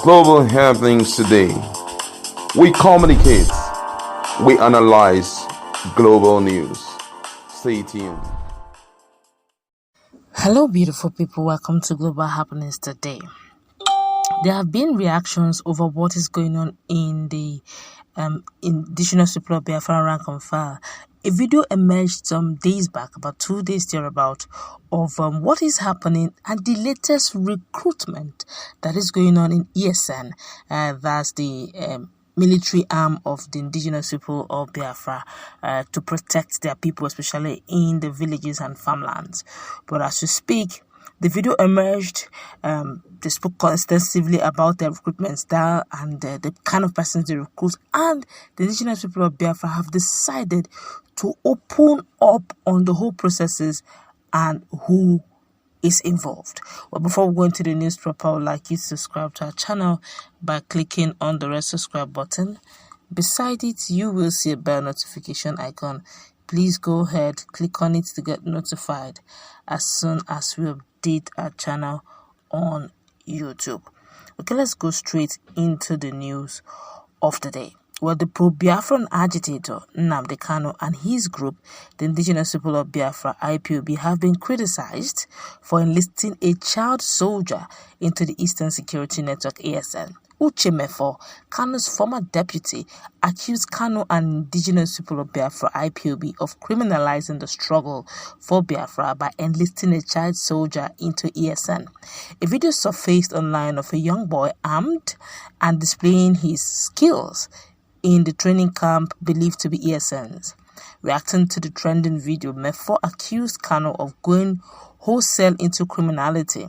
global happenings today. We communicate, we analyze global news. Stay tuned. Hello, beautiful people. Welcome to Global Happenings Today. There have been reactions over what is going on in the indigenous people of Biafra rank and file. A video emerged some days back, about 2 days thereabout, of what is happening and the latest recruitment that is going on in ESN. That's the military arm of the indigenous people of Biafra to protect their people, especially in the villages and farmlands. But as we speak, the video emerged. They spoke extensively about their recruitment style and the kind of persons they recruit. And the indigenous people of Biafra have decided to open up on the whole processes and who is involved. Well, before we go into the news proper, I would like you to subscribe to our channel by clicking on the red subscribe button. Beside it, you will see a bell notification icon. Please go ahead, click on it to get notified as soon as we update our channel on YouTube. Okay, let's go straight into the news of the day. Well, the pro-Biafran agitator Nnamdi Kanu and his group, the Indigenous People of Biafra IPOB, have been criticized for enlisting a child soldier into the Eastern Security Network ASN. Uche Mefo, Kanu's former deputy, accused Kanu and Indigenous People of Biafra IPOB of criminalizing the struggle for Biafra by enlisting a child soldier into ESN. A video surfaced online of a young boy armed and displaying his skills in the training camp believed to be ESN's. Reacting to the trending video, Mefo accused Kanu of going wholesale into criminality.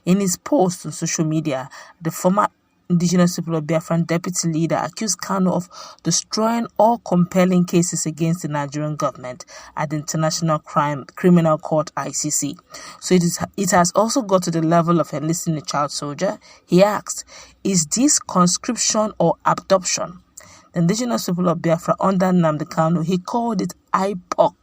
In his post on social media, the former Indigenous People of Biafran deputy leader accused Kanu of destroying all compelling cases against the Nigerian government at the International Criminal Court ICC. So it has also got to the level of enlisting a child soldier. He asked, is this conscription or adoption? The Indigenous People of Biafra under Nnamdi Kanu, he called it IPONK,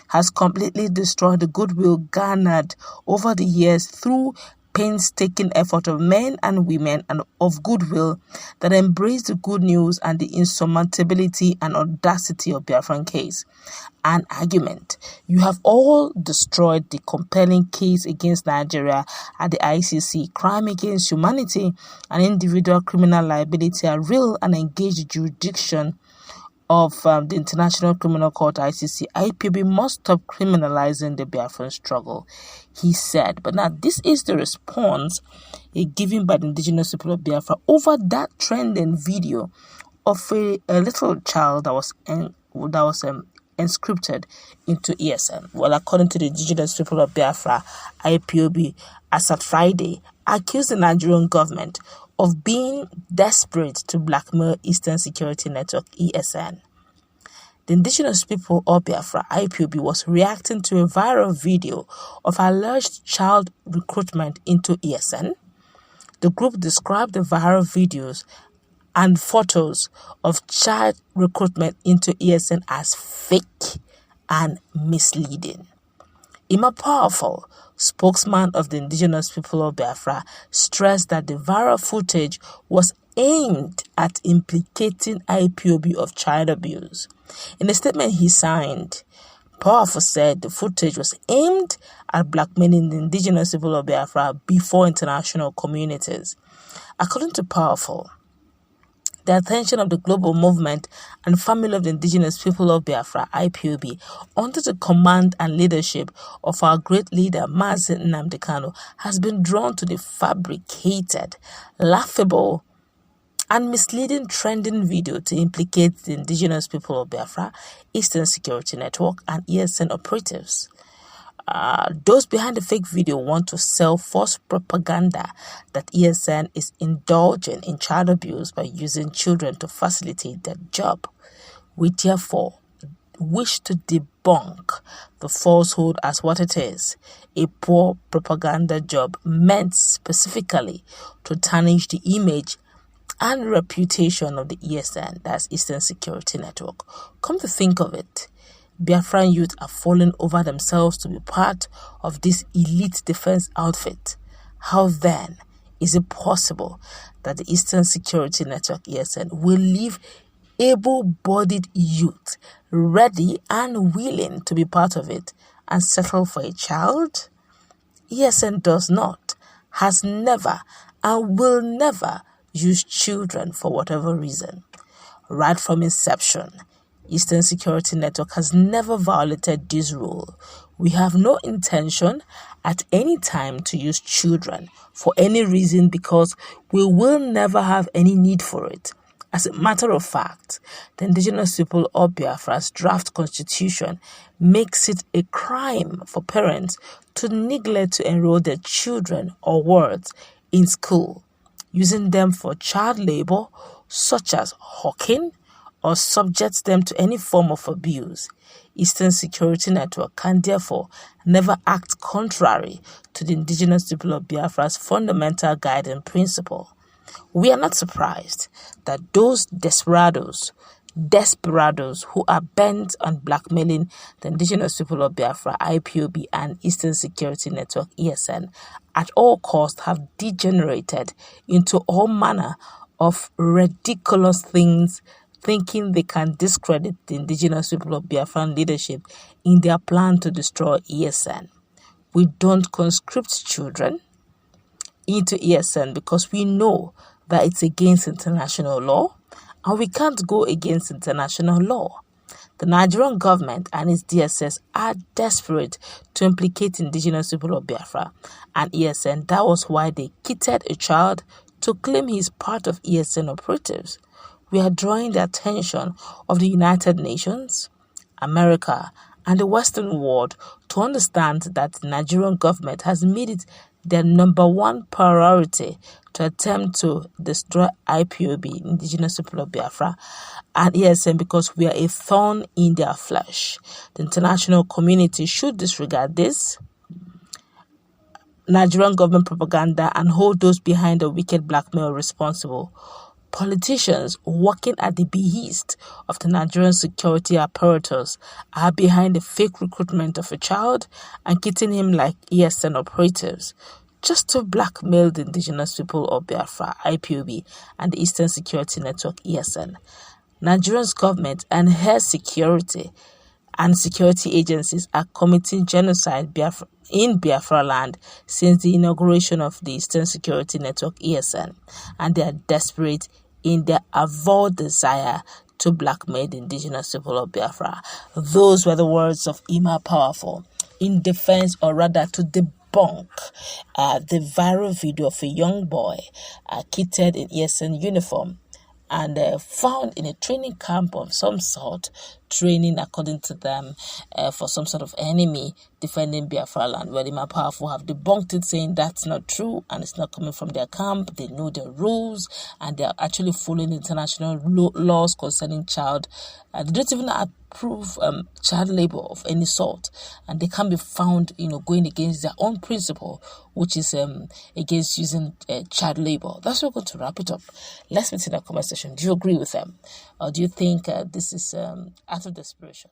has completely destroyed the goodwill garnered over the years through painstaking effort of men and women and of goodwill that embrace the good news and the insurmountability and audacity of Biafran case. An argument. You have all destroyed the compelling case against Nigeria at the ICC. Crime against humanity and individual criminal liability are real and engaged jurisdiction of the International Criminal Court ICC. IPOB must stop criminalizing the Biafran struggle, he said. But now this is the response given by the Indigenous People of Biafra over that trending video of a little child that was inscripted into ESN. Well, according to the Indigenous People of Biafra, IPOB, as at Friday, accused the Nigerian government of being desperate to blackmail Eastern Security Network ESN. The Indigenous People of Biafra IPOB was reacting to a viral video of alleged child recruitment into ESN. The group described the viral videos and photos of child recruitment into ESN as fake and misleading. Ima Powerful, spokesman of the Indigenous People of Biafra, stressed that the viral footage was aimed at implicating IPOB of child abuse. In a statement he signed, Powerful said the footage was aimed at blackmailing the Indigenous People of Biafra before international communities. According to Powerful, the attention of the global movement and family of the Indigenous People of Biafra, IPOB, under the command and leadership of our great leader, Mazi Nnamdi Kanu, has been drawn to the fabricated, laughable, and misleading trending video to implicate the Indigenous People of Biafra, Eastern Security Network, and ESN operatives. Those behind the fake video want to sell false propaganda that ESN is indulging in child abuse by using children to facilitate their job. We therefore wish to debunk the falsehood as what it is, a poor propaganda job meant specifically to tarnish the image and reputation of the ESN, that's Eastern Security Network. Come to think of it, Biafran youth are falling over themselves to be part of this elite defense outfit. How then is it possible that the Eastern Security Network ESN will leave able-bodied youth ready and willing to be part of it and settle for a child? ESN does not, has never, and will never use children for whatever reason. Right from inception, Eastern Security Network has never violated this rule. We have no intention at any time to use children for any reason because we will never have any need for it. As a matter of fact, the indigenous people of Biafra's draft constitution makes it a crime for parents to neglect to enroll their children or wards in school, using them for child labor such as hawking, or subjects them to any form of abuse. Eastern Security Network can therefore never act contrary to the indigenous people of Biafra's fundamental guiding principle. We are not surprised that those desperados who are bent on blackmailing the indigenous people of Biafra, IPOB, and Eastern Security Network, ESN, at all costs have degenerated into all manner of ridiculous things, thinking they can discredit the indigenous people of Biafran leadership in their plan to destroy ESN. We don't conscript children into ESN because we know that it's against international law, and we can't go against international law. The Nigerian government and its DSS are desperate to implicate indigenous people of Biafra and ESN. That was why they kitted a child to claim he's part of ESN operatives. We are drawing the attention of the United Nations, America, and the Western world to understand that the Nigerian government has made it their number one priority to attempt to destroy IPOB, indigenous people of Biafra, and ESN because we are a thorn in their flesh. The international community should disregard this Nigerian government propaganda and hold those behind the wicked blackmail responsible. Politicians working at the behest of the Nigerian security apparatus are behind the fake recruitment of a child and kitting him like ESN operatives just to blackmail the indigenous people of Biafra, IPOB, and the Eastern Security Network, ESN. Nigeria's government and her security and security agencies are committing genocide in Biafra land since the inauguration of the Eastern Security Network, ESN, and they are desperate in their avowed desire to blackmail the indigenous people of Biafra. Those were the words of Ima Powerful in defense, or rather to debunk the viral video of a young boy kitted in ESN uniform and found in a training camp of some sort, training according to them for some sort of enemy defending Biafra land. Well, the more powerful have debunked it, saying that's not true and it's not coming from their camp. They know their rules and they're actually following international laws concerning child. They don't even approve child labor of any sort, and they can't be found, going against their own principle, which is against using child labor. That's what we're going to wrap it up. Let's meet in the comment section. Do you agree with them, or do you think this is out of desperation?